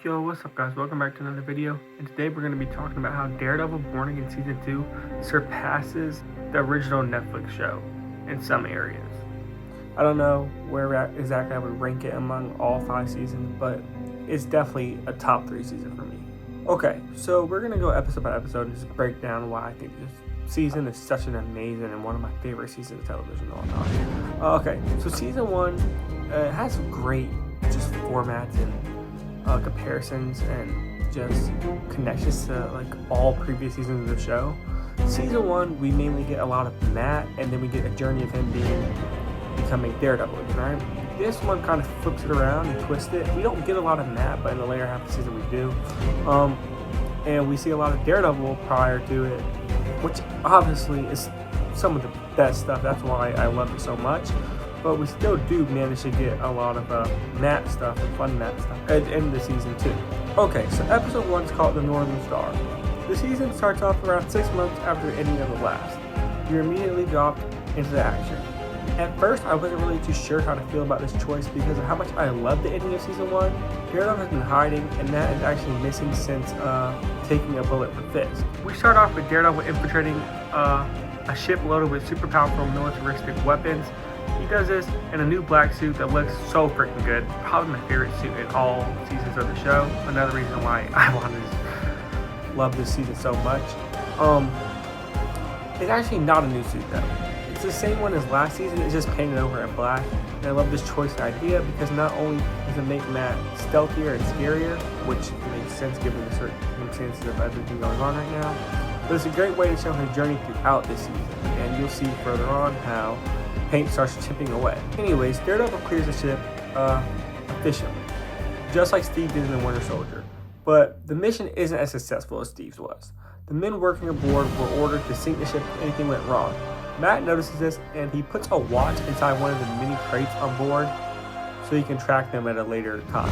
Yo, what's up guys? Welcome back to another video. And today we're going to be talking about how Daredevil Born Again Season 2 surpasses the original Netflix show in some areas. I don't know where exactly I would rank it among all 5 seasons, but it's definitely a top 3 season for me. Okay, so we're going to go episode by episode and just break down why I think this season is such an amazing and one of my favorite seasons of television going on. Okay, so season 1 has great just formats and comparisons and just connections to like all previous seasons of the show. Season 1, we mainly get a lot of Matt, and then we get a journey of him becoming Daredevil, right? This one kind of flips it around and twists it. We don't get a lot of Matt, but in the later half of the season we do. And we see a lot of Daredevil prior to it, which obviously is some of the best stuff. That's why I love it so much. But we still do manage to get a lot of Matt stuff and fun Matt stuff at the end of the season too. Okay, so episode 1 is called The Northern Star. The season starts off around 6 months after the ending of the last. You're immediately dropped into the action. At first, I wasn't really too sure how to feel about this choice because of how much I loved the ending of season 1. Daredevil has been hiding, and Matt is actually missing since taking a bullet for Fisk. We start off with Daredevil infiltrating a ship loaded with super powerful militaristic weapons. He does this in a new black suit that looks so freaking good. Probably my favorite suit in all seasons of the show. Another reason why I wanted to love this season so much. It's actually not a new suit though. It's the same one as last season, it's just painted over in black. And I love this choice idea because not only does it make Matt stealthier and scarier, which makes sense given the circumstances of everything going on right now, but it's a great way to show his journey throughout this season. And you'll see further on how paint starts chipping away. Anyways, Daredevil clears the ship efficiently, just like Steve did in the Winter Soldier. But the mission isn't as successful as Steve's was. The men working aboard were ordered to sink the ship if anything went wrong. Matt notices this and he puts a watch inside one of the mini crates on board so he can track them at a later time.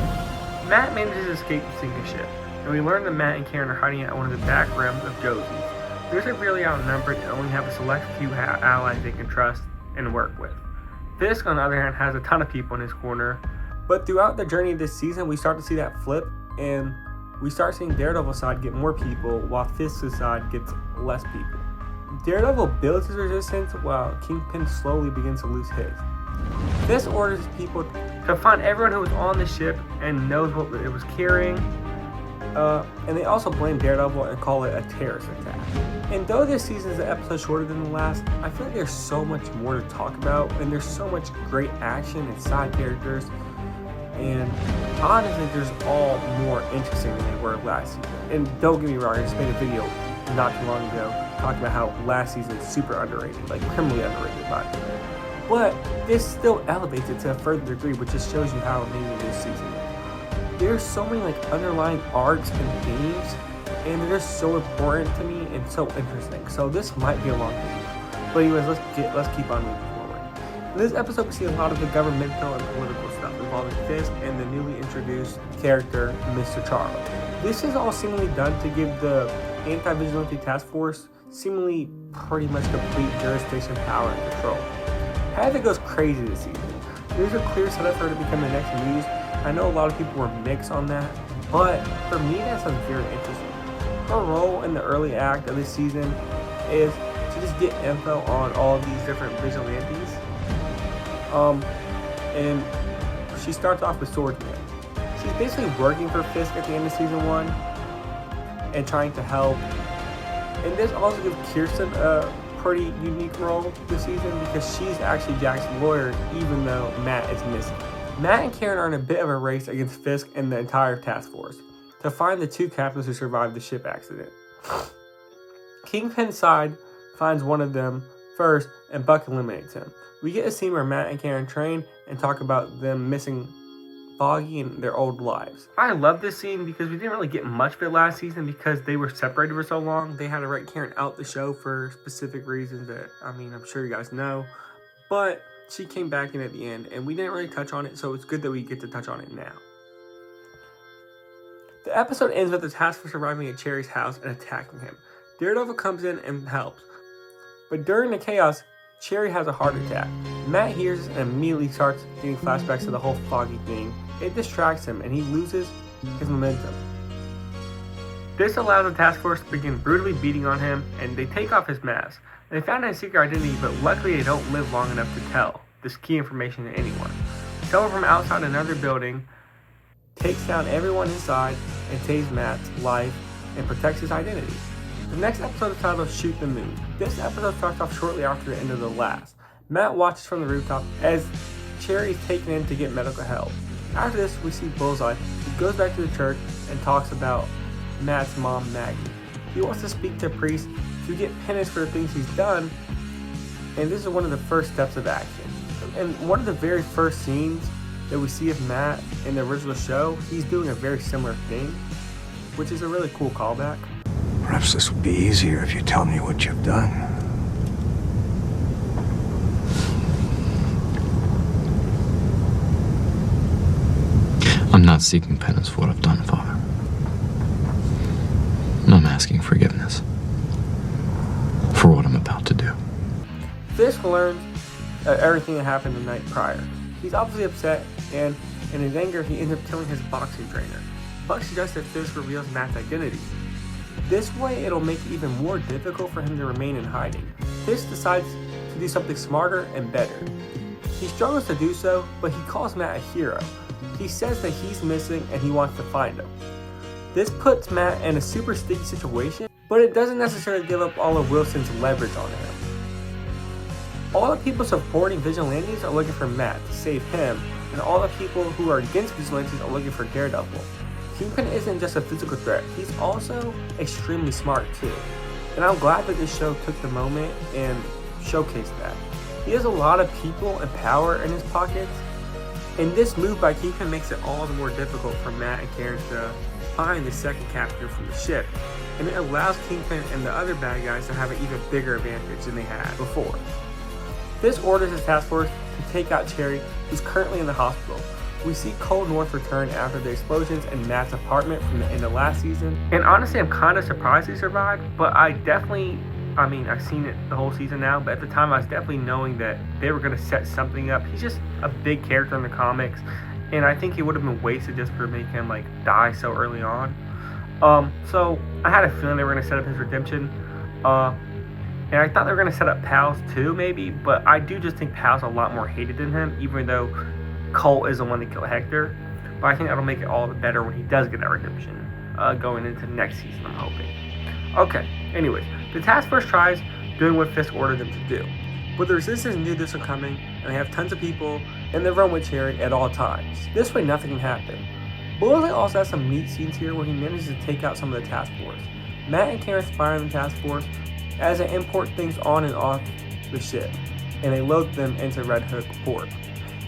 Matt manages to escape the sinking ship, and we learn that Matt and Karen are hiding at one of the back rooms of Josie's. They're severely outnumbered and only have a select few allies they can trust and work with. Fisk, on the other hand, has a ton of people in his corner, but throughout the journey of this season, we start to see that flip, and we start seeing Daredevil's side get more people, while Fisk's side gets less people. Daredevil builds his resistance, while Kingpin slowly begins to lose his. Fisk orders people to find everyone who was on the ship and knows what it was carrying, and they also blame Daredevil and call it a terrorist attack. And though this season is an episode shorter than the last, I feel like there's so much more to talk about, and there's so much great action and side characters, and honestly, there's all more interesting than they were last season. And don't get me wrong, I just made a video not too long ago talking about how last season is super underrated, like criminally underrated by me. But this still elevates it to a further degree, which just shows you how amazing this season is. There's so many like underlying arcs and themes, and they're just so important to me and so interesting. So this might be a long video, but anyways, let's keep on moving forward. In this episode, we see a lot of the governmental and political stuff involving Fisk and the newly introduced character, Mr. Charles. This is all seemingly done to give the Anti-Vigilante Task Force seemingly pretty much complete jurisdiction, power, and control. Havoc goes crazy this season. There's a clear setup for her to become the next Muse. I know a lot of people were mixed on that, but for me, that sounds very interesting. Her role in the early act of this season is to just get info on all of these different vigilantes. And she starts off with Swordsman. She's basically working for Fisk at the end of season 1 and trying to help. And this also gives Kirsten a pretty unique role this season because she's actually Jack's lawyer, even though Matt is missing. Matt and Karen are in a bit of a race against Fisk and the entire task force to find the 2 captains who survived the ship accident. Kingpin's side finds one of them first, and Buck eliminates him. We get a scene where Matt and Karen train and talk about them missing Foggy and their old lives. I love this scene because we didn't really get much of it last season because they were separated for so long. They had to write Karen out the show for specific reasons that, I'm sure you guys know. But she came back in at the end, and we didn't really touch on it, so it's good that we get to touch on it now. The episode ends with the task force arriving at Cherry's house and attacking him. Daredevil comes in and helps. But during the chaos, Cherry has a heart attack. Matt hears this and immediately starts getting flashbacks to the whole Foggy thing. It distracts him and he loses his momentum. This allows the task force to begin brutally beating on him, and they take off his mask. They found his secret identity, but luckily they don't live long enough to tell this key information to anyone. Someone from outside another building takes down everyone inside and saves Matt's life and protects his identity. The next episode is titled Shoot the Moon. This episode starts off shortly after the end of the last. Matt watches from the rooftop as Cherry is taken in to get medical help. After this, we see Bullseye, who goes back to the church and talks about Matt's mom, Maggie. He wants to speak to a priest to get penance for the things he's done, and this is one of the first steps of action. And one of the very first scenes that we see of Matt in the original show, he's doing a very similar thing, which is a really cool callback. Perhaps this would be easier if you tell me what you've done. I'm not seeking penance for what I've done, Father. I'm asking forgiveness for what I'm about to do. Fisk learns everything that happened the night prior. He's obviously upset, and in his anger, he ends up killing his boxing trainer. Buck suggests that Fisk reveals Matt's identity. This way, it'll make it even more difficult for him to remain in hiding. Fisk decides to do something smarter and better. He struggles to do so, but he calls Matt a hero. He says that he's missing and he wants to find him. This puts Matt in a super sticky situation, but it doesn't necessarily give up all of Wilson's leverage on him. All the people supporting vigilantes are looking for Matt to save him, and all the people who are against vigilantes are looking for Daredevil. Kingpin isn't just a physical threat, he's also extremely smart too. And I'm glad that this show took the moment and showcased that. He has a lot of people and power in his pockets, and this move by Kingpin makes it all the more difficult for Matt and Karen to find the second captain from the ship, and it allows Kingpin and the other bad guys to have an even bigger advantage than they had before. This orders his task force to take out Cherry, who's currently in the hospital. We see Cole North return after the explosions in Matt's apartment from the end of last season, and honestly I'm kind of surprised he survived, but I've seen it the whole season now, but at the time I was definitely knowing that they were going to set something up. He's just a big character in the comics, and I think he would have been wasted just for making him die so early on. So I had a feeling they were going to set up his redemption, and I thought they were going to set up Pal's too maybe, but I do just think Pal's a lot more hated than him, even though Cole is the one that killed Hector. But I think that'll make it all the better when he does get that redemption going into next season, I'm hoping. Okay, anyways, the task force tries doing what Fisk ordered them to do, but the Resistance knew this was coming, and they have tons of people in the room with Cherry at all times. This way nothing can happen. Bullseye also has some neat scenes here where he manages to take out some of the task force. Matt and Karen spy on the task force as they import things on and off the ship, and they load them into Red Hook port.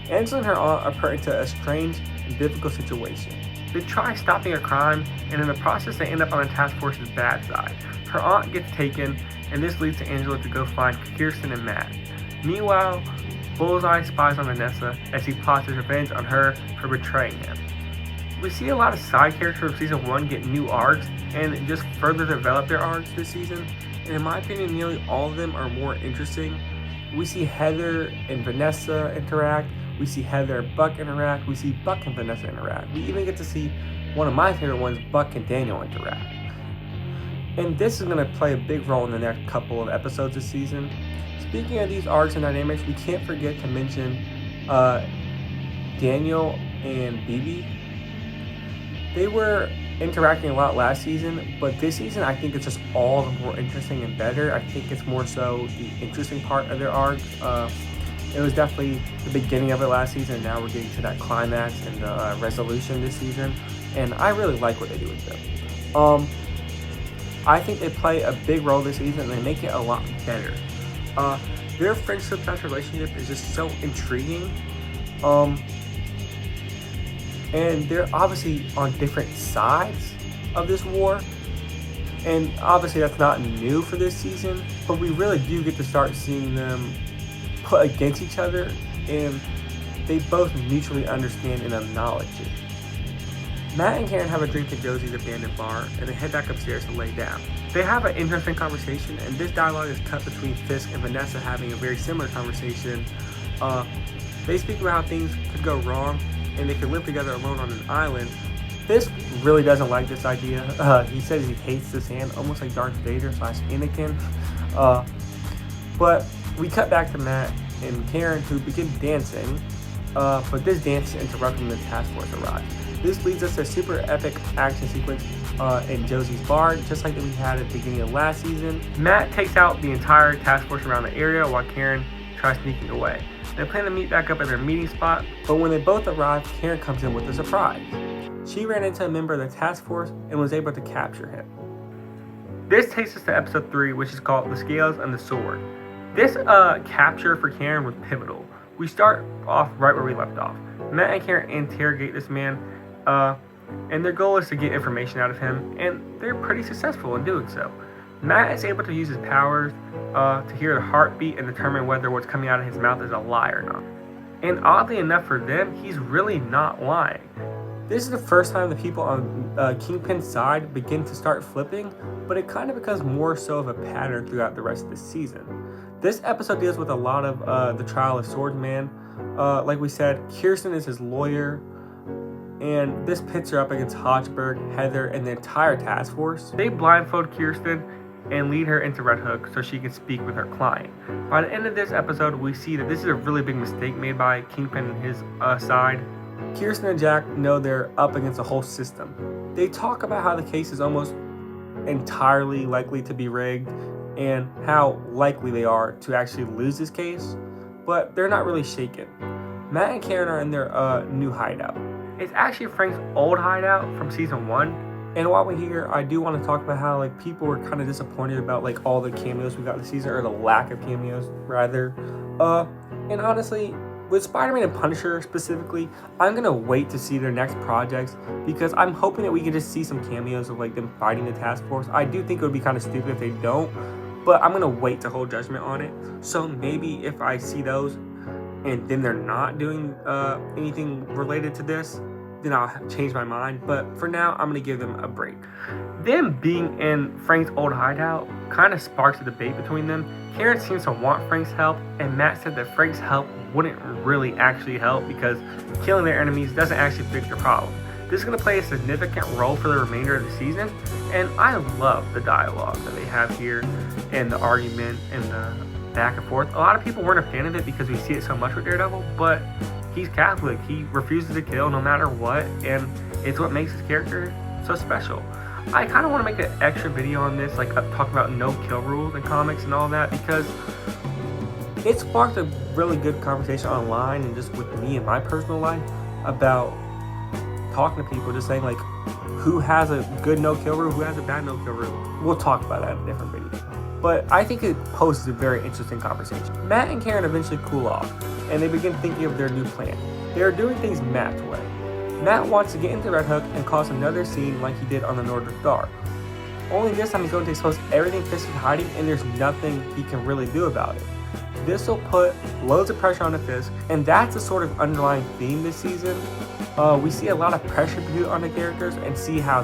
Angela and her aunt are put into a strange and difficult situation. They try stopping a crime, and in the process they end up on the task force's bad side. Her aunt gets taken, and this leads to Angela to go find Kirsten and Matt. Meanwhile, Bullseye spies on Vanessa as he plots his revenge on her for betraying him. We see a lot of side characters from season 1 get new arcs and just further develop their arcs this season, and in my opinion nearly all of them are more interesting. We see Heather and Vanessa interact, we see Heather and Buck interact, we see Buck and Vanessa interact. We even get to see one of my favorite ones, Buck and Daniel, interact. And this is going to play a big role in the next couple of episodes this season. Speaking of these arcs and dynamics, we can't forget to mention Daniel and Bibi. They were interacting a lot last season, but this season I think it's just all the more interesting and better. I think it's more so the interesting part of their arc. It was definitely the beginning of it last season, and now we're getting to that climax and the resolution this season, and I really like what they do with them. I think they play a big role this season, and they make it a lot better. Their friendship/relationship is just so intriguing, and they're obviously on different sides of this war, and obviously that's not new for this season, but we really do get to start seeing them put against each other, and they both mutually understand and acknowledge it. Matt and Karen have a drink at Josie's abandoned bar, and they head back upstairs to lay down. They have an interesting conversation, and this dialogue is cut between Fisk and Vanessa having a very similar conversation. They speak about how things could go wrong, and they could live together alone on an island, Fisk really doesn't like this idea. He says he hates the sand, almost like Darth Vader / Anakin. But we cut back to Matt and Karen, who begin dancing, but this dance is interrupted when the task force arrives. This leads us to a super epic action sequence in Josie's bar, just like that we had at the beginning of last season. Matt takes out the entire task force around the area while Karen tries sneaking away. They plan to meet back up at their meeting spot, but when they both arrive, Karen comes in with a surprise. She ran into a member of the task force and was able to capture him. This takes us to episode 3, which is called The Scales and the Sword. This capture for Karen was pivotal. We start off right where we left off. Matt and Karen interrogate this man, and their goal is to get information out of him, and they're pretty successful in doing so. Matt is able to use his powers to hear the heartbeat and determine whether what's coming out of his mouth is a lie or not. And oddly enough for them, he's really not lying. This is the first time the people on Kingpin's side begin to start flipping, but it kind of becomes more so of a pattern throughout the rest of the season. This episode deals with a lot of the trial of Swordsman. Like we said, Kirsten is his lawyer, and this pits her up against Hodgeberg, Heather, and the entire task force. They blindfold Kirsten and lead her into Red Hook so she can speak with her client. By the end of this episode, we see that this is a really big mistake made by Kingpin and his side. Kirsten and Jack know they're up against a whole system. They talk about how the case is almost entirely likely to be rigged and how likely they are to actually lose this case, but they're not really shaken. Matt and Karen are in their new hideout. It's actually Frank's old hideout from season 1. And while we're here, I do want to talk about how like people were kind of disappointed about like all the cameos we got this season, or the lack of cameos rather. And honestly, with Spider-Man and Punisher specifically, I'm gonna wait to see their next projects because I'm hoping that we can just see some cameos of like them fighting the task force. I do think it would be kind of stupid if they don't, but I'm gonna wait to hold judgment on it. So maybe if I see those and then they're not doing anything related to this, then I'll change my mind. But for now, I'm gonna give them a break. Them being in Frank's old hideout kind of sparks a debate between them. Karen seems to want Frank's help, and Matt said that Frank's help wouldn't really actually help because killing their enemies doesn't actually fix their problem. This is going to play a significant role for the remainder of the season, and I love the dialogue that they have here and the argument and the back and forth. A lot of people weren't a fan of it because we see it so much with Daredevil, but he's Catholic. He refuses to kill no matter what, and it's what makes his character so special. I kind of want to make an extra video on this, like talking about no kill rules in comics and all that, because it sparked a really good conversation online and just with me in my personal life about talking to people, just saying like who has a good no kill rule, who has a bad no kill rule. We'll talk about that in a different video. But I think it poses a very interesting conversation. Matt and Karen eventually cool off and they begin thinking of their new plan. They are doing things Matt's way. Matt wants to get into Red Hook and cause another scene like he did on the Northern Star. Only this time he's going to expose everything Fisk is hiding, and there's nothing he can really do about it. This will put loads of pressure on the Fisk, and that's a sort of underlying theme this season. We see a lot of pressure put on the characters and see how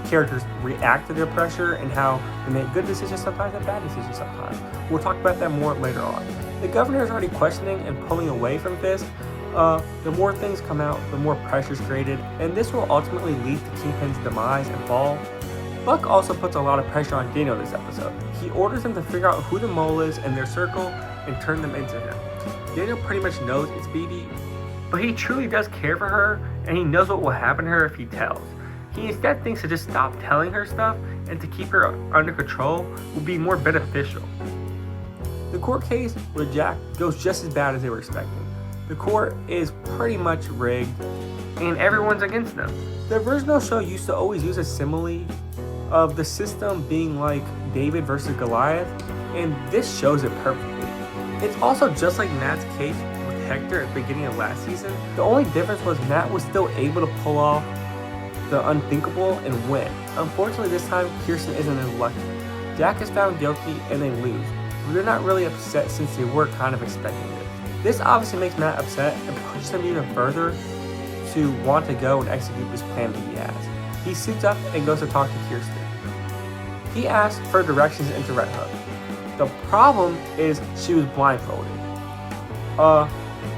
characters react to their pressure and how they make good decisions sometimes and bad decisions sometimes. We'll talk about that more later on. The governor is already questioning and pulling away from Fisk. The more things come out, the more pressure is created, and this will ultimately lead to Kingpin's demise and fall. Buck also puts a lot of pressure on Daniel this episode. He orders him to figure out who the mole is in their circle and turn them into him. Daniel pretty much knows it's BB, but he truly does care for her, and he knows what will happen to her if he tells. He instead thinks to just stop telling her stuff and to keep her under control will be more beneficial. The court case with Jack goes just as bad as they were expecting. The court is pretty much rigged, and everyone's against them. The original show used to always use a simile of the system being like David versus Goliath, and this shows it perfectly. It's also just like Matt's case with Hector at the beginning of last season. The only difference was Matt was still able to pull off the unthinkable and win. Unfortunately, this time Kirsten isn't as lucky. Jack is found guilty and they lose. But they're not really upset since they were kind of expecting this. This obviously makes Matt upset and pushes him even further to want to go and execute this plan that he has. He suits up and goes to talk to Kirsten. He asks for directions into Red Hook. The problem is she was blindfolded.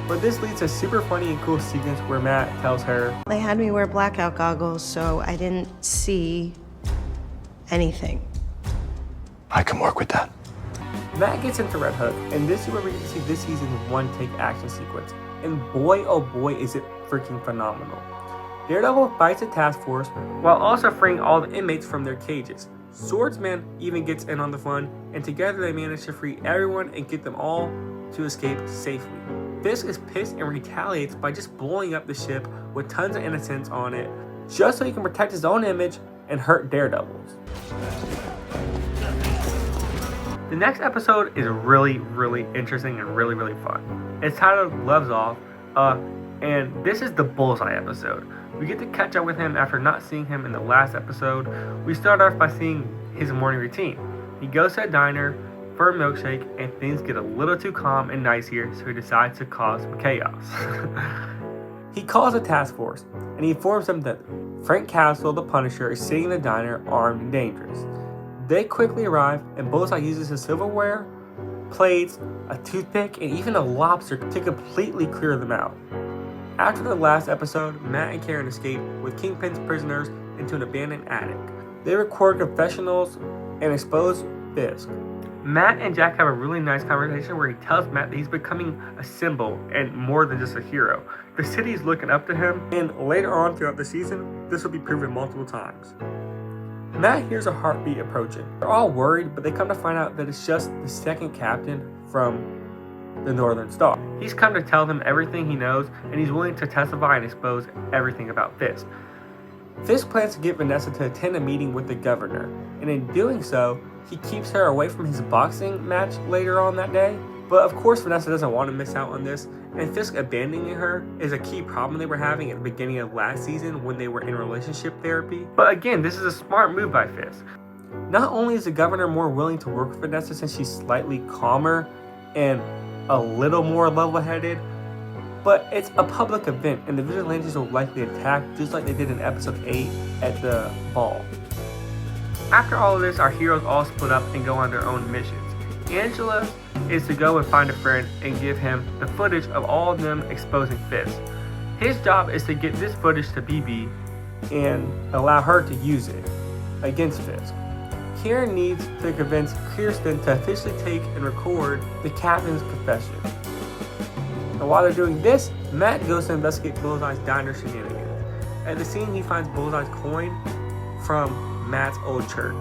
But this leads to a super funny and cool sequence where Matt tells her, They had me wear blackout goggles, so I didn't see anything. I can work with that. Matt gets into Red Hook, and this is where we get to see this season's one-take action sequence. And boy, oh boy, is it freaking phenomenal. Daredevil fights a task force while also freeing all the inmates from their cages. Swordsman even gets in on the fun, and together they manage to free everyone and get them all to escape safely. Fisk is pissed and retaliates by just blowing up the ship with tons of innocents on it, just so he can protect his own image and hurt Daredevils. The next episode is really interesting and really fun. It's titled Gloves Off, and this is the Bullseye episode. We get to catch up with him after not seeing him in the last episode. We start off by seeing his morning routine. He goes to a diner for a milkshake, and things get a little too calm and nice here, so he decides to cause some chaos. He calls a task force, and he informs them that Frank Castle, the Punisher, is sitting in the diner armed and dangerous. They quickly arrive, and Bullseye uses his silverware, plates, a toothpick, and even a lobster to completely clear them out. After the last episode, Matt and Karen escape with Kingpin's prisoners into an abandoned attic. They record confessionals and expose Fisk. Matt and Jack have a really nice conversation where he tells Matt that he's becoming a symbol and more than just a hero. The city's looking up to him, and later on throughout the season, this will be proven multiple times. Matt hears a heartbeat approaching. They're all worried, but they come to find out that it's just the second captain from the Northern Star. He's come to tell them everything he knows, and he's willing to testify and expose everything about Fisk. Fisk plans to get Vanessa to attend a meeting with the governor, and in doing so, he keeps her away from his boxing match later on that day. But of course, Vanessa doesn't want to miss out on this, and Fisk abandoning her is a key problem they were having at the beginning of last season when they were in relationship therapy. But again, this is a smart move by Fisk. Not only is the governor more willing to work with Vanessa since she's slightly calmer and a little more level-headed, but it's a public event and the vigilantes will likely attack just like they did in episode 8 at the ball. After all of this, our heroes all split up and go on their own missions. Angela is to go and find a friend and give him the footage of all of them exposing Fisk. His job is to get this footage to BB and allow her to use it against Fisk. Karen needs to convince Kirsten to officially take and record the captain's confession. And while they're doing this, Matt goes to investigate Bullseye's diner shenanigans. At the scene, he finds Bullseye's coin from Matt's old church.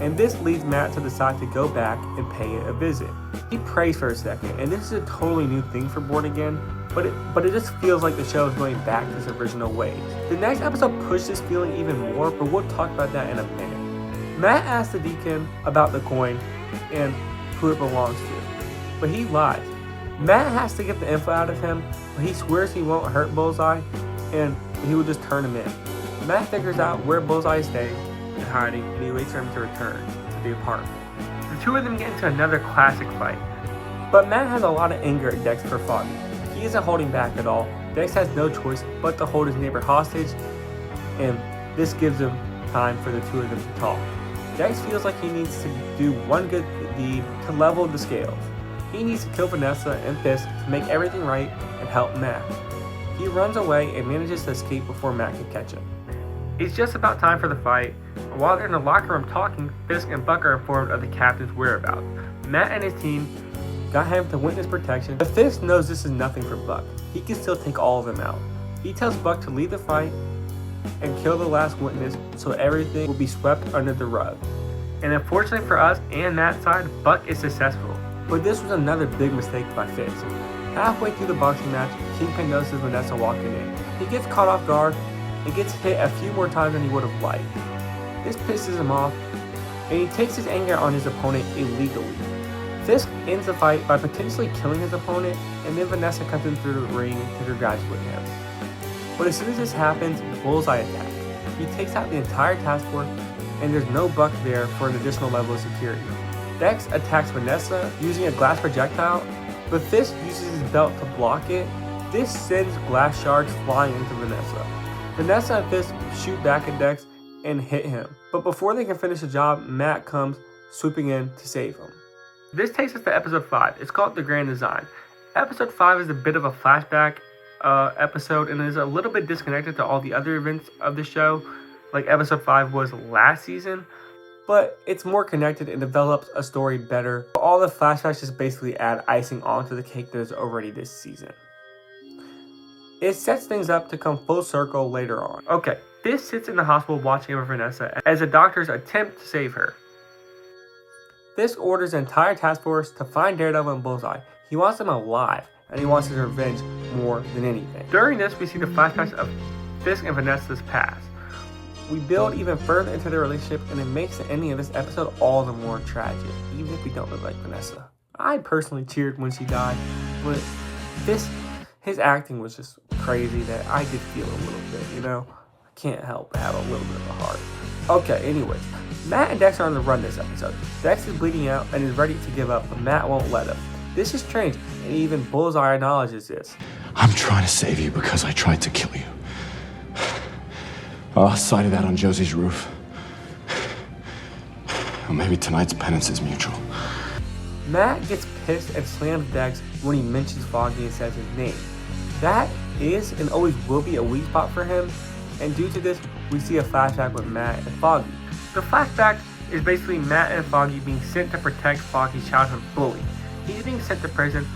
And this leads Matt to decide to go back and pay it a visit. He prays for a second, and this is a totally new thing for Born Again, but it just feels like the show is going back to its original ways. The next episode pushed this feeling even more, but we'll talk about that in a minute. Matt asks the deacon about the coin and who it belongs to, but he lies. Matt has to get the info out of him, but he swears he won't hurt Bullseye and he will just turn him in. Matt figures out where Bullseye is staying and hiding, and he waits for him to return to the apartment. The two of them get into another classic fight, but Matt has a lot of anger at Dex for Foggy. He isn't holding back at all. Dex has no choice but to hold his neighbor hostage, and this gives him time for the two of them to talk. Dex feels like he needs to do one good deed to level the scales. He needs to kill Vanessa and Fisk to make everything right and help Matt. He runs away and manages to escape before Matt can catch him. It's just about time for the fight. While they're in the locker room talking, Fisk and Buck are informed of the captain's whereabouts. Matt and his team got him to witness protection, but Fisk knows this is nothing for Buck. He can still take all of them out. He tells Buck to leave the fight and kill the last witness so everything will be swept under the rug. And unfortunately for us and Matt's side, Buck is successful. But this was another big mistake by Fisk. Halfway through the boxing match, Kingpin notices Vanessa walking in. He gets caught off guard and gets hit a few more times than he would have liked. This pisses him off, and he takes his anger on his opponent illegally. Fisk ends the fight by potentially killing his opponent, and then Vanessa comes in through the ring to congratulate him. But as soon as this happens, the Bullseye attacks. He takes out the entire task force, and there's no Buck there for an additional level of security. Dex attacks Vanessa using a glass projectile, but Fisk uses his belt to block it. This sends glass shards flying into Vanessa. Vanessa and Fisk shoot back at Dex and hit him, but before they can finish the job, Matt comes swooping in to save him. This takes us to episode 5. It's called The Grand Design. Episode 5 is a bit of a flashback episode and is a little bit disconnected to all the other events of the show, like episode 5 was last season, but it's more connected and develops a story better. All the flashbacks just basically add icing onto the cake that is already this season. It sets things up to come full circle later on. Okay, Fisk sits in the hospital watching over Vanessa as the doctors attempt to save her. Fisk orders the entire task force to find Daredevil and Bullseye. He wants them alive, and he wants his revenge more than anything. During this, we see the flashbacks of Fisk and Vanessa's past. We build even further into their relationship, and it makes the ending of this episode all the more tragic, even if we don't look like Vanessa. I personally cheered when she died, but his acting was just crazy that I did feel a little bit, you know? I can't help but have a little bit of a heart. Okay, anyways, Matt and Dex are on the run this episode. Dex is bleeding out and is ready to give up, but Matt won't let him. This is strange, and even Bullseye acknowledges this. I'm trying to save you because I tried to kill you. I sighted that on Josie's roof. Well, maybe tonight's penance is mutual. Matt gets pissed and slams Dex when he mentions Foggy and says his name. That is and always will be a weak spot for him, and due to this, we see a flashback with Matt and Foggy. The flashback is basically Matt and Foggy being sent to protect Foggy's childhood bully. He's being sent to prison,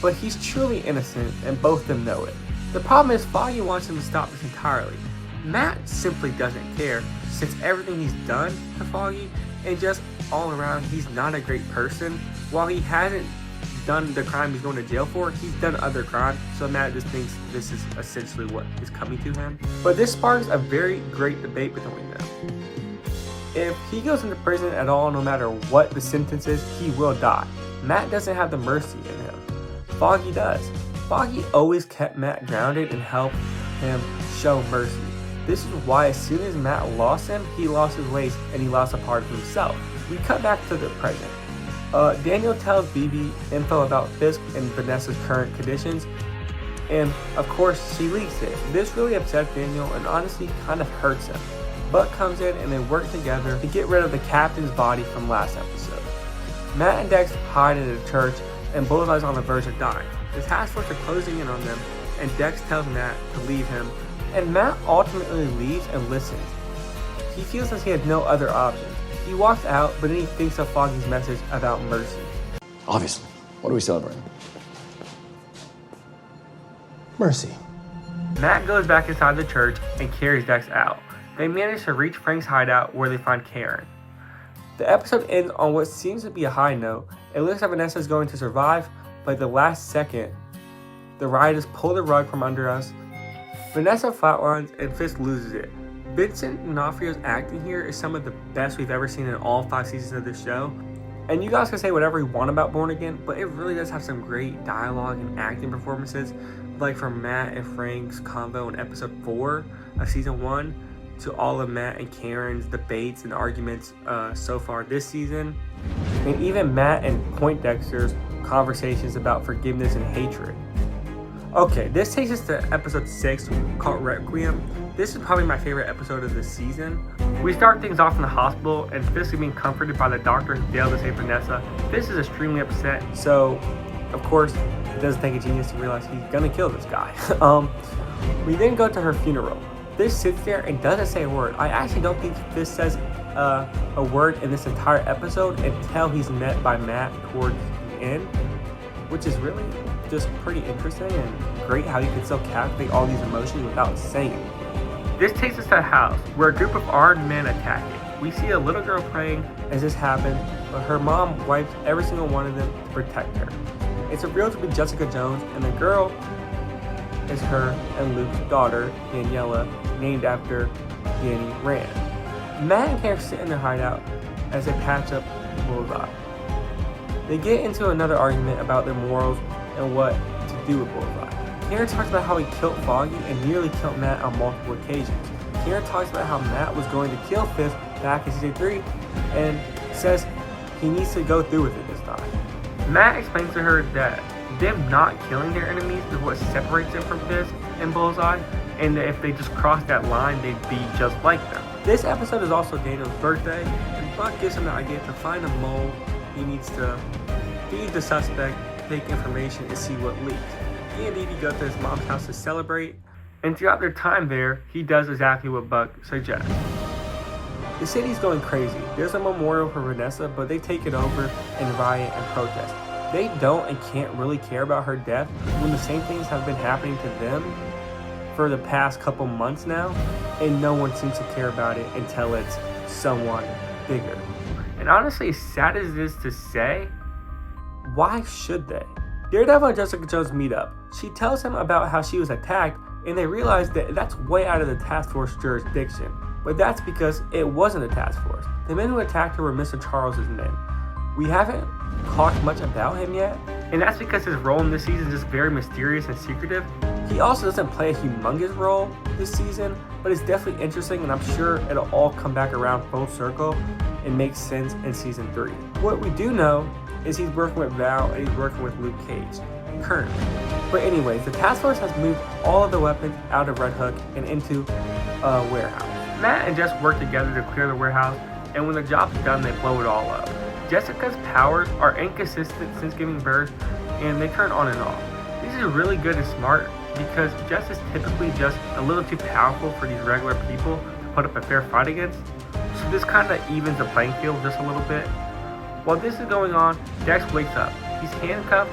but he's truly innocent, and both of them know it. The problem is Foggy wants him to stop this entirely. Matt simply doesn't care, since everything he's done to Foggy, and just all around, he's not a great person. While he hasn't done the crime he's going to jail for, he's done other crimes, so Matt just thinks this is essentially what is coming to him. But this sparks a very great debate between them. If he goes into prison at all, no matter what the sentence is, he will die. Matt doesn't have the mercy in him. Foggy does. Foggy always kept Matt grounded and helped him show mercy. This is why as soon as Matt lost him, he lost his ways and he lost a part of himself. We cut back to the present. Daniel tells BB info about Fisk and Vanessa's current conditions, and of course she leaks it. This really upsets Daniel and honestly kind of hurts him. Buck comes in and they work together to get rid of the captain's body from last episode. Matt and Dex hide in a church and Bullseye's on the verge of dying. The task force are closing in on them and Dex tells Matt to leave him, and Matt ultimately leaves and listens. He feels as he had no other options. He walks out, but then he thinks of Foggy's message about mercy. Obviously. What are we celebrating? Mercy. Matt goes back inside the church and carries Dex out. They manage to reach Frank's hideout where they find Karen. The episode ends on what seems to be a high note. It looks like Vanessa is going to survive, but at the last second, the rioters pull the rug from under us. Vanessa flatlines and Fisk loses it. Vincent D'Onofrio's acting here is some of the best we've ever seen in all 5 seasons of this show. And you guys can say whatever you want about Born Again, but it really does have some great dialogue and acting performances, like from Matt and Frank's combo in episode 4 of season 1 to all of Matt and Karen's debates and arguments so far this season, and even Matt and Poindexter's conversations about forgiveness and hatred. Okay, this takes us to episode 6, called Requiem. This is probably my favorite episode of the season. We start things off in the hospital, and Fisk is being comforted by the doctor who failed to save Vanessa. Fisk is extremely upset, so of course it doesn't take a genius to realize he's gonna kill this guy. We then go to her funeral. Fisk sits there and doesn't say a word. I actually don't think Fisk says a word in this entire episode until he's met by Matt towards the end, which is really just pretty interesting and great how you can still captivate all these emotions without saying it. This takes us to a house where a group of armed men attack it. We see a little girl praying as this happens, but her mom wipes every single one of them to protect her. It's revealed to be Jessica Jones, and the girl is her and Luke's daughter, Daniela, named after Danny Rand. Matt and Karen sit in their hideout as they patch up Bullseye. They get into another argument about their morals and what to do with Bullseye. Karen talks about how he killed Foggy and nearly killed Matt on multiple occasions. Karen talks about how Matt was going to kill Fisk back in season 3 and says he needs to go through with it this time. Matt explains to her that them not killing their enemies is what separates them from Fisk and Bullseye, and that if they just crossed that line, they'd be just like them. This episode is also Daniel's birthday, and Buck gives him the idea to find a mole he needs to feed the suspect take information and see what leaks. He and Dee Dee go to his mom's house to celebrate, and throughout their time there, he does exactly what Buck suggests. The city's going crazy. There's a memorial for Vanessa, but they take it over and riot and protest. They don't and can't really care about her death when the same things have been happening to them for the past couple months now, and no one seems to care about it until it's someone bigger. And honestly, as sad as it is to say, why should they? Daredevil and Jessica Jones meet up. She tells him about how she was attacked, and they realize that that's way out of the task force jurisdiction. But that's because it wasn't a task force. The men who attacked her were Mr. Charles's men. We haven't talked much about him yet, and that's because his role in this season is just very mysterious and secretive. He also doesn't play a humongous role this season, but it's definitely interesting, and I'm sure it'll all come back around full circle and make sense in season 3. What we do know is he's working with Val and he's working with Luke Cage currently. But anyways, the task force has moved all of the weapons out of Red Hook and into a warehouse. Matt and Jess work together to clear the warehouse, and when the job's done, they blow it all up. Jessica's powers are inconsistent since giving birth, and they turn on and off. This is really good and smart because Jess is typically just a little too powerful for these regular people to put up a fair fight against, so this kind of evens the playing field just a little bit. While this is going on, Dex wakes up. He's handcuffed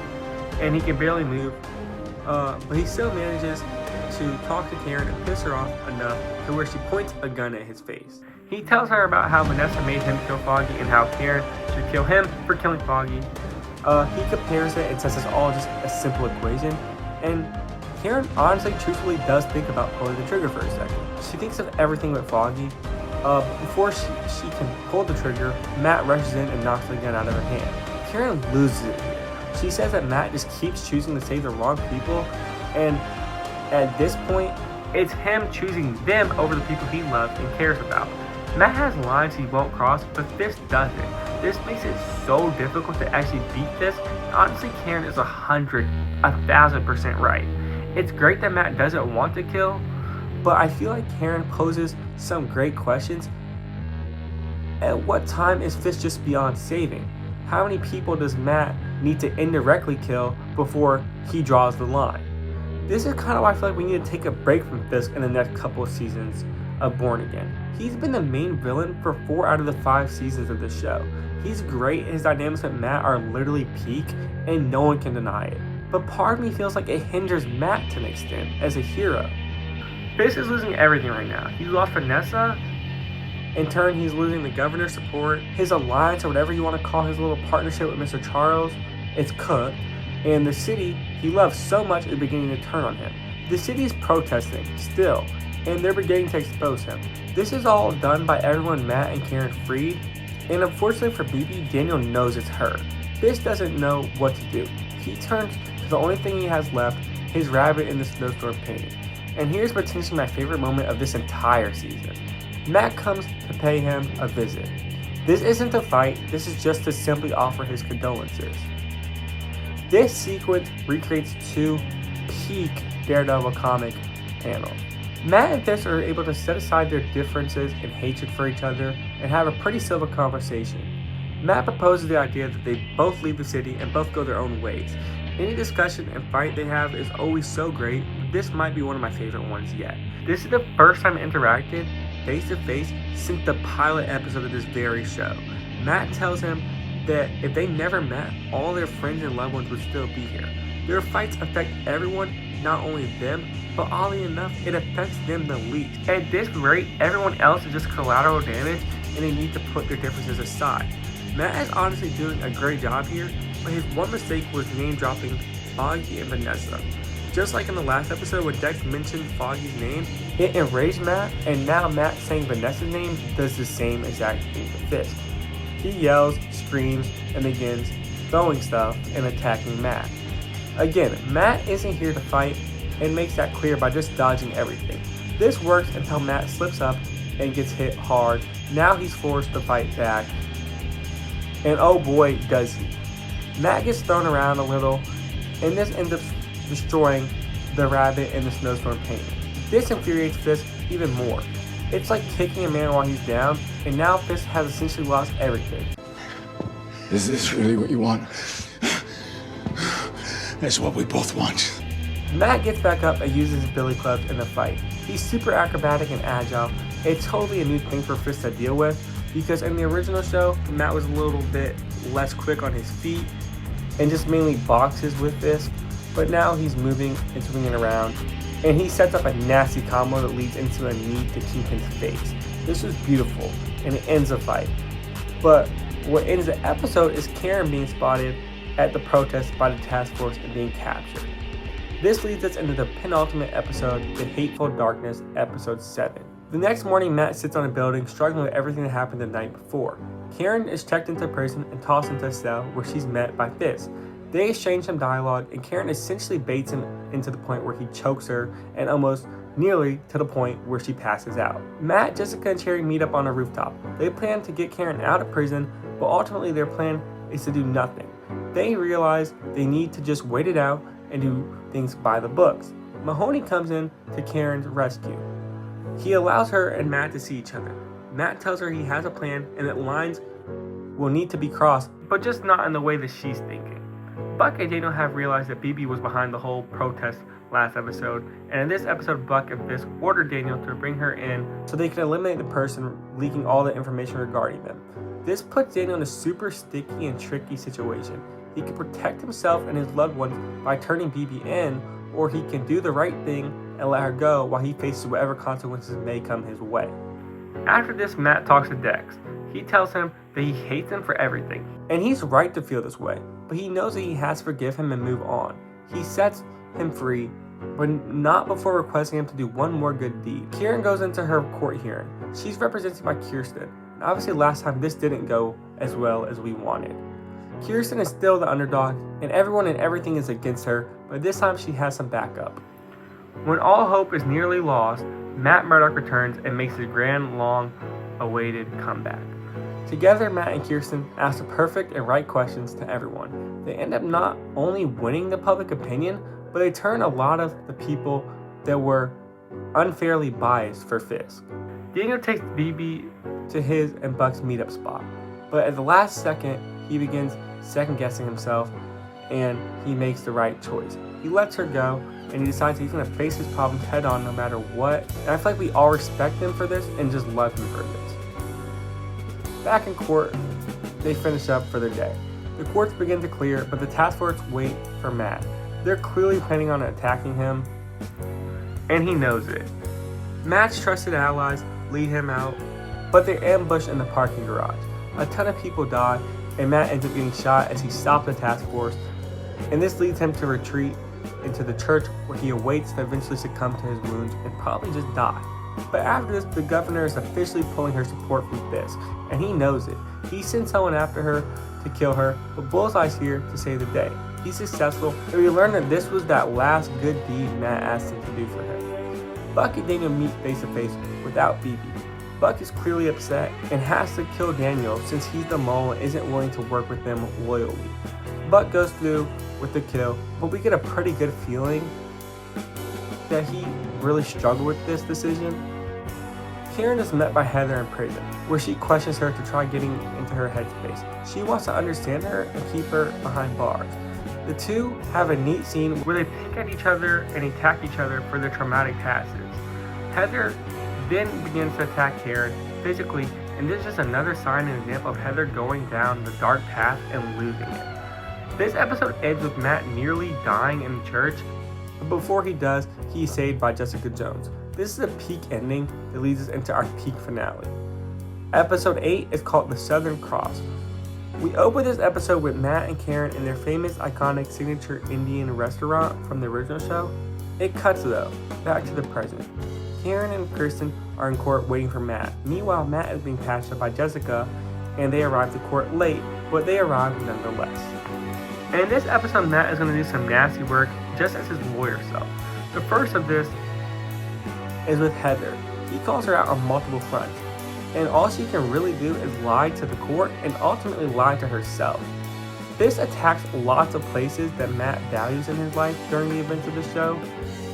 and he can barely move, but he still manages to talk to Karen and piss her off enough to where she points a gun at his face. He tells her about how Vanessa made him kill Foggy and how Karen should kill him for killing Foggy. He compares it and says it's all just a simple equation, and Karen honestly, truthfully does think about pulling the trigger for a second. She thinks of everything but Foggy. Before she can pull the trigger, Matt rushes in and knocks the gun out of her hand. Karen loses it here. She says that Matt just keeps choosing to save the wrong people, and at this point, it's him choosing them over the people he loves and cares about. Matt has lines he won't cross, but this doesn't. This makes it so difficult to actually beat this. Honestly, Karen is 1,000% right. It's great that Matt doesn't want to kill, but I feel like Karen poses some great questions. At what time is Fisk just beyond saving? How many people does Matt need to indirectly kill before he draws the line? This is kind of why I feel like we need to take a break from Fisk in the next couple of seasons of Born Again. He's been the main villain for 4 out of the 5 seasons of the show. He's great, his dynamics with Matt are literally peak, and no one can deny it. But part of me feels like it hinders Matt to an extent as a hero. Fisk is losing everything right now. He's lost Vanessa. In turn, he's losing the governor's support. His alliance, or whatever you want to call his little partnership with Mr. Charles, is cooked. And the city he loves so much is beginning to turn on him. The city is protesting still, and they're beginning to expose him. This is all done by everyone Matt and Karen freed, and unfortunately for BB, Daniel knows it's her. Fisk doesn't know what to do. He turns to the only thing he has left, his rabbit in the snowstorm painting. And here's potentially my favorite moment of this entire season. Matt comes to pay him a visit. This isn't a fight, this is just to simply offer his condolences. This sequence recreates 2 peak Daredevil comic panels. Matt and Fisk are able to set aside their differences and hatred for each other and have a pretty civil conversation. Matt proposes the idea that they both leave the city and both go their own ways. Any discussion and fight they have is always so great, but this might be one of my favorite ones yet. This is the first time I interacted face to face since the pilot episode of this very show. Matt tells him that if they never met, all their friends and loved ones would still be here. Their fights affect everyone, not only them, but oddly enough, it affects them the least. At this rate, everyone else is just collateral damage, and they need to put their differences aside. Matt is honestly doing a great job here, but his one mistake was name-dropping Foggy and Vanessa. Just like in the last episode where Dex mentioned Foggy's name, it enraged Matt, and now Matt saying Vanessa's name does the same exact thing to Fisk. He yells, screams, and begins throwing stuff and attacking Matt. Again, Matt isn't here to fight, and makes that clear by just dodging everything. This works until Matt slips up and gets hit hard. Now he's forced to fight back, and oh boy does he. Matt gets thrown around a little, and this ends up destroying the rabbit in the snowstorm painting. This infuriates Fisk even more. It's like kicking a man while he's down, and now Fisk has essentially lost everything. Is this really what you want? That's what we both want. Matt gets back up and uses his billy clubs in the fight. He's super acrobatic and agile. It's totally a new thing for Fist to deal with, because in the original show, Matt was a little bit less quick on his feet and just mainly boxes with this. But now he's moving and swinging around, and he sets up a nasty combo that leads into a knee to Kingpin's face. This was beautiful, and it ends the fight. But what ends the episode is Karen being spotted at the protest by the task force and being captured. This leads us into the penultimate episode, The Hateful Darkness, episode 7. The next morning, Matt sits on a building struggling with everything that happened the night before. Karen is checked into prison and tossed into a cell where she's met by Fist. They exchange some dialogue, and Karen essentially baits him into the point where he chokes her, and almost nearly to the point where she passes out. Matt, Jessica, and Cherry meet up on a rooftop. They plan to get Karen out of prison, but ultimately their plan is to do nothing. They realize they need to just wait it out and do things by the books. Mahoney comes in to Karen's rescue. He allows her and Matt to see each other. Matt tells her he has a plan and that lines will need to be crossed, but just not in the way that she's thinking. Buck and Daniel have realized that BB was behind the whole protest last episode, and in this episode, Buck and Fisk ordered Daniel to bring her in so they can eliminate the person leaking all the information regarding them. This puts Daniel in a super sticky and tricky situation. He can protect himself and his loved ones by turning BB in, or he can do the right thing and let her go while he faces whatever consequences may come his way. After this, Matt talks to Dex. He tells him that he hates him for everything, and he's right to feel this way, but he knows that he has to forgive him and move on. He sets him free, but not before requesting him to do one more good deed. Karen goes into her court hearing. She's represented by Kirsten, and obviously last time this didn't go as well as we wanted. Kirsten is still the underdog, and everyone and everything is against her, but this time she has some backup. When all hope is nearly lost, Matt Murdock returns and makes his grand, long-awaited comeback. Together, Matt and Kirsten ask the perfect and right questions to everyone. They end up not only winning the public opinion, but they turn a lot of the people that were unfairly biased for Fisk. Daniel takes BB to his and Buck's meetup spot, but at the last second, he begins second-guessing himself, and he makes the right choice. He lets her go, and he decides he's going to face his problems head-on no matter what, and I feel like we all respect him for this and just love him for this. Back in court, they finish up for their day. The courts begin to clear, but the task force wait for Matt. They're clearly planning on attacking him, and he knows it. Matt's trusted allies lead him out, but they're ambushed in the parking garage. A ton of people die, and Matt ends up getting shot as he stops the task force, and this leads him to retreat into the church where he awaits to eventually succumb to his wounds and probably just die. But after this, the governor is officially pulling her support from Fisk, and he knows it. He sends someone after her to kill her, but Bullseye's here to save the day. He's successful, and we learn that this was that last good deed Matt asked him to do for him. Buck and Daniel meet face to face without BB. Buck is clearly upset and has to kill Daniel since he's the mole and isn't willing to work with them loyally. Buck goes through with the kill, but we get a pretty good feeling that he really struggled with this decision. Karen is met by Heather in prison, where she questions her to try getting into her headspace. She wants to understand her and keep her behind bars. The two have a neat scene where they pick at each other and attack each other for their traumatic passes. Heather then begins to attack Karen physically, and this is just another sign and example of Heather going down the dark path and losing it. This episode ends with Matt nearly dying in the church, but before he does, he's saved by Jessica Jones. This is a peak ending that leads us into our peak finale. Episode 8 is called The Southern Cross. We open this episode with Matt and Karen in their famous, iconic signature Indian restaurant from the original show. It cuts, though, back to the present. Karen and Kirsten are in court waiting for Matt. Meanwhile, Matt is being patched up by Jessica, and they arrive to court late, but they arrive nonetheless. And in this episode, Matt is going to do some nasty work just as his lawyer self. The first of this is with Heather. He calls her out on multiple fronts, and all she can really do is lie to the court and ultimately lie to herself. This attacks lots of places that Matt values in his life during the events of the show.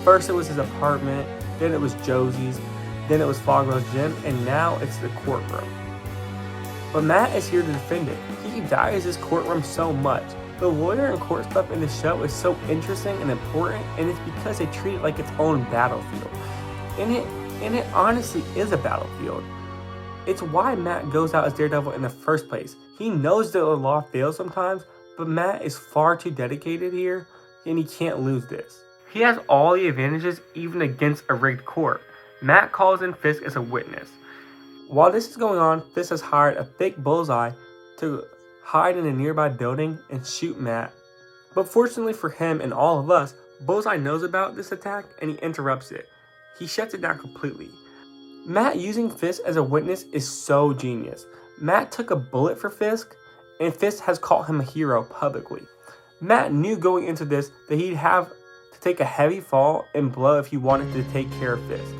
First it was his apartment, then it was Josie's, then it was Fogwell's gym, and now it's the courtroom. But Matt is here to defend it. He values his courtroom so much. The lawyer and court stuff in the show is so interesting and important, and it's because they treat it like its own battlefield. And it honestly is a battlefield. It's why Matt goes out as Daredevil in the first place. He knows that the law fails sometimes, but Matt is far too dedicated here, and he can't lose this. He has all the advantages even against a rigged court. Matt calls in Fisk as a witness. While this is going on, Fisk has hired a fake Bullseye to hide in a nearby building and shoot Matt. But fortunately for him and all of us, Bullseye knows about this attack and he interrupts it. He shuts it down completely. Matt using Fisk as a witness is so genius. Matt took a bullet for Fisk, and Fisk has called him a hero publicly. Matt knew going into this that he'd have to take a heavy fall and blow if he wanted to take care of Fisk.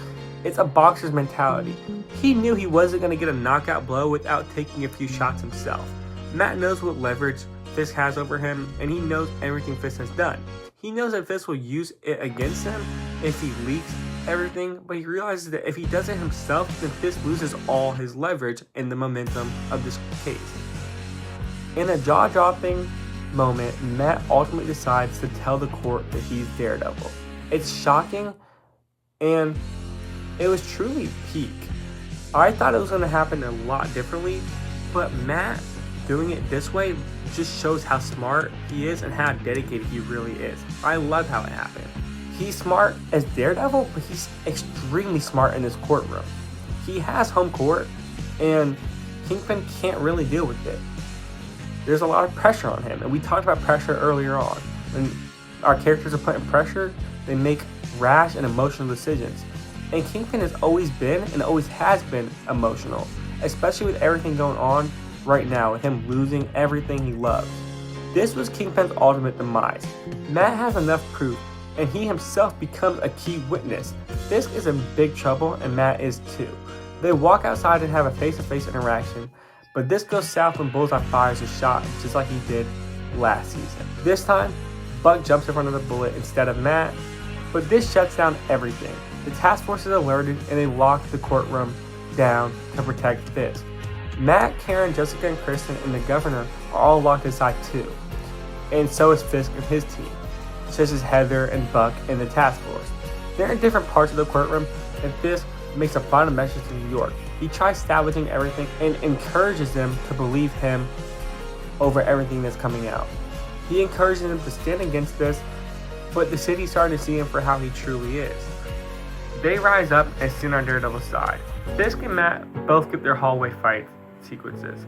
It's a boxer's mentality. He knew he wasn't going to get a knockout blow without taking a few shots himself. Matt knows what leverage Fisk has over him, and he knows everything Fisk has done. He knows that Fisk will use it against him if he leaks everything, but he realizes that if he does it himself, then Fisk loses all his leverage and the momentum of this case. In a jaw-dropping moment, Matt ultimately decides to tell the court that he's Daredevil. It's shocking, and it was truly peak. I thought it was going to happen a lot differently, but Matt doing it this way just shows how smart he is and how dedicated he really is. I love how it happened. He's smart as Daredevil, but he's extremely smart in this courtroom. He has home court, and Kingpin can't really deal with it. There's a lot of pressure on him, and we talked about pressure earlier on. When our characters are put in pressure, they make rash and emotional decisions. And Kingpin has always been and always has been emotional, especially with everything going on right now with him losing everything he loves. This was Kingpin's ultimate demise. Matt has enough proof, and he himself becomes a key witness. Fisk is in big trouble, and Matt is too. They walk outside and have a face-to-face interaction, but this goes south when Bullseye fires a shot, just like he did last season. This time, Buck jumps in front of the bullet instead of Matt, but this shuts down everything. The task force is alerted, and they lock the courtroom down to protect Fisk. Matt, Karen, Jessica, and Kristen, and the governor are all locked inside too. And so is Fisk and his team, such as Heather and Buck and the task force. They're in different parts of the courtroom, and Fisk makes a final message to New York. He tries salvaging everything and encourages them to believe him over everything that's coming out. He encourages them to stand against this, but the city's starting to see him for how he truly is. They rise up and stand on Daredevil's side. Fisk and Matt both get their hallway fight sequences,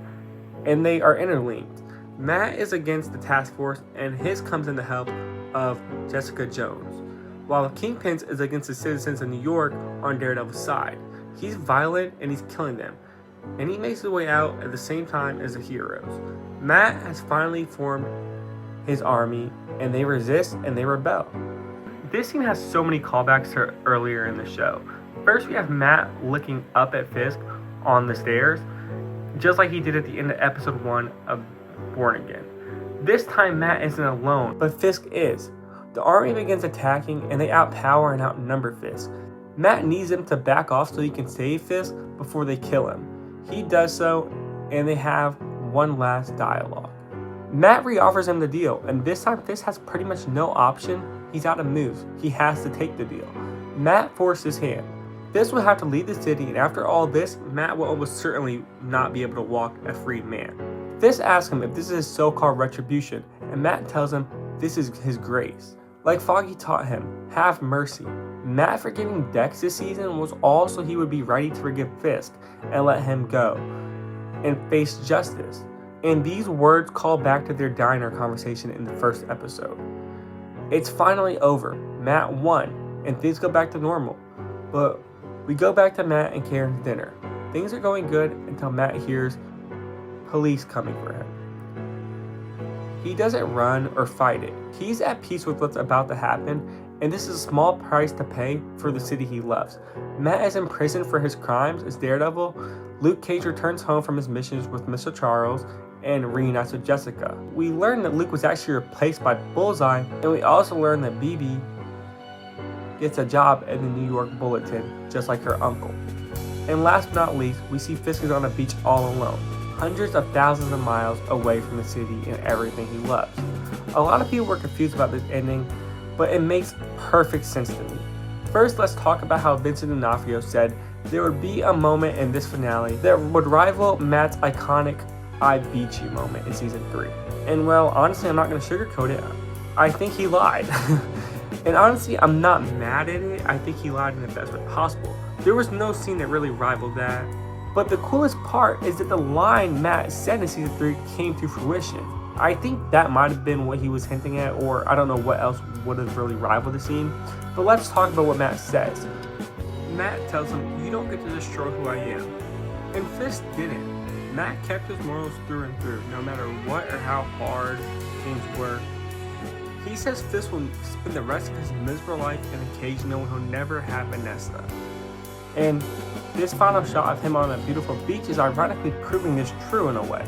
and they are interlinked. Matt is against the task force, and his comes in the help of Jessica Jones, while Kingpin is against the citizens of New York on Daredevil's side. He's violent and he's killing them, and he makes his way out at the same time as the heroes. Matt has finally formed his army, and they resist and they rebel. This scene has so many callbacks to earlier in the show. First, we have Matt looking up at Fisk on the stairs, just like he did at the end of episode 1 of Born Again. This time, Matt isn't alone, but Fisk is. The army begins attacking, and they outpower and outnumber Fisk. Matt needs them to back off so he can save Fisk before they kill him. He does so, and they have one last dialogue. Matt reoffers him the deal, and this time Fisk has pretty much no option. He's out of moves. He has to take the deal. Matt forced his hand. Fisk will have to leave the city, and after all this, Matt will almost certainly not be able to walk a freed man. Fisk asks him if this is his so-called retribution, and Matt tells him this is his grace. Like Foggy taught him, have mercy. Matt forgiving Dex this season was all so he would be ready to forgive Fisk and let him go and face justice. And these words call back to their diner conversation in the first episode. It's finally over. Matt won, and things go back to normal. But we go back to Matt and Karen's dinner. Things are going good until Matt hears police coming for him. He doesn't run or fight it. He's at peace with what's about to happen, and this is a small price to pay for the city he loves. Matt is in prison for his crimes as Daredevil. Luke Cage returns home from his missions with Mr. Charles and reunites with Jessica. We learn that Luke was actually replaced by Bullseye, and we also learn that BB gets a job at the New York Bulletin, just like her uncle. And last but not least, we see Fisk is on a beach all alone. hundreds of thousands of miles away from the city and everything he loves. A lot of people were confused about this ending, but it makes perfect sense to me. First, let's talk about how Vincent D'Onofrio said there would be a moment in this finale that would rival Matt's iconic "I beat you" moment in season 3. And well, honestly, I'm not going to sugarcoat it. I think he lied. And honestly, I'm not mad at it. I think he lied in the best way possible. There was no scene that really rivaled that. But the coolest part is that the line Matt said in season 3 came to fruition. I think that might have been what he was hinting at, or I don't know what else would have really rivaled the scene. But let's talk about what Matt says. Matt tells him, "You don't get to destroy who I am." And Fisk didn't. Matt kept his morals through and through, no matter what or how hard things were. He says Fisk will spend the rest of his miserable life in a cage knowing he'll never have Vanessa. And this final shot of him on a beautiful beach is ironically proving this true in a way.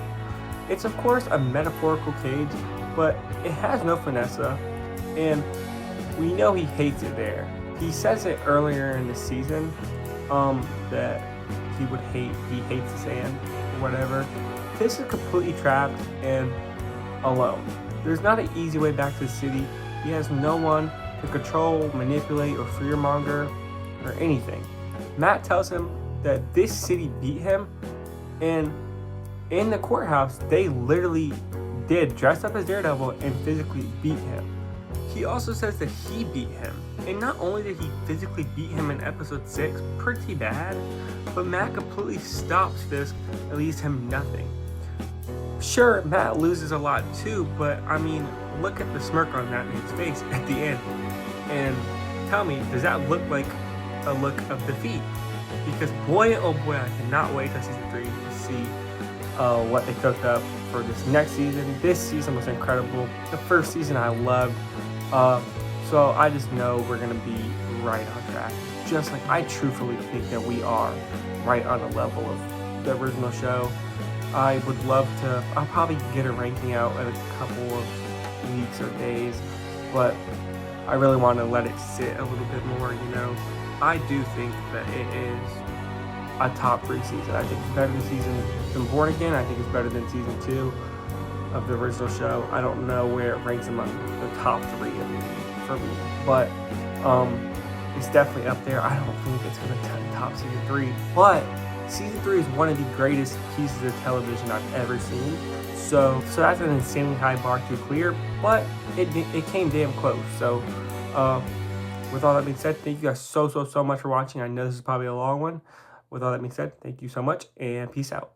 It's of course a metaphorical cage, but it has no Vanessa, and we know he hates it there. He says it earlier in the season, that he hates the sand or whatever. This is completely trapped and alone. There's not an easy way back to the city. He has no one to control, manipulate, or fearmonger, or anything. Matt tells him that this city beat him, and in the courthouse, they literally did dress up as Daredevil and physically beat him. He also says that he beat him, and not only did he physically beat him in episode 6, pretty bad, but Matt completely stops Fisk and leaves him nothing. Sure, Matt loses a lot too, but I mean, look at the smirk on that man's face at the end. And tell me, does that look like a look of defeat? Because boy, oh boy, I cannot wait till season 3 to see what they cooked up for this next season. This season was incredible. The first season I loved. So I just know we're going to be right on track. Just like I truthfully think that we are right on the level of the original show. I would love to, I'll probably get a ranking out in a couple of weeks or days, but I really want to let it sit a little bit more, you know. I do think that it is a top 3 season. I think it's better than Born Again. I think it's better than season 2 of the original show. I don't know where it ranks among the top 3 for me, but it's definitely up there. I don't think it's going to top season 3, but season 3 is one of the greatest pieces of television I've ever seen. So that's an insanely high bar to clear, but it came damn close. So with all that being said, thank you guys so much for watching. I know this is probably a long one. With all that being said, thank you so much, and peace out.